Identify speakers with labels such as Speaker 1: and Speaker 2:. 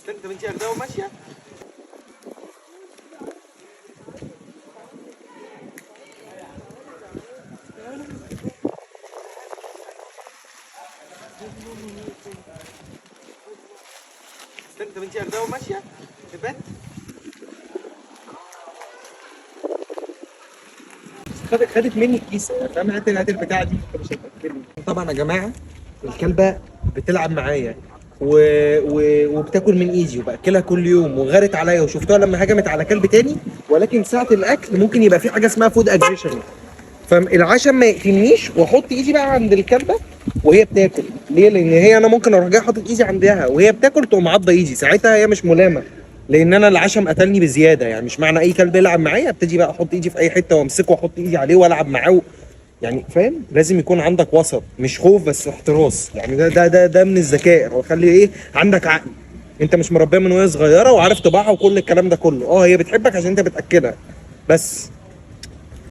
Speaker 1: انت بنتي اخدها وماشيه. انت بنتي اخدها وماشيه البنت. خدت مني الكيس، فاهم؟ هات البتاعه دي مش هتاكلني. طبعا يا جماعه الكلبه بتلعب معايا وبتاكل من ايدي وباكلها كل يوم، وغارت عليا وشفتها لما هجمت على كلب تاني، ولكن ساعه الاكل ممكن يبقى في حاجه اسمها فود اجريشن، فالعشم ما يقتلنيش واحط ايدي بقى عند الكلبه وهي بتاكل. ليه؟ لان هي انا ممكن اروح جاي حاطط ايدي عندها وهي بتاكل تقوم عضه ايدي، ساعتها هي مش ملامه، لان انا العشم قتلني بزياده. يعني مش معنى اي كلب يلعب معايا ابتدي بقى احط ايدي في اي حته وامسكه واحط ايدي عليه والعب معاه. يعني فاهم؟ لازم يكون عندك وسط، مش خوف بس احتراس. يعني ده من الذكاء، وخلي ايه عندك عقل. انت مش مربيه من وهي صغيره وعارف طباعها وكل الكلام ده كله. هي بتحبك عشان انت بتاكلها بس.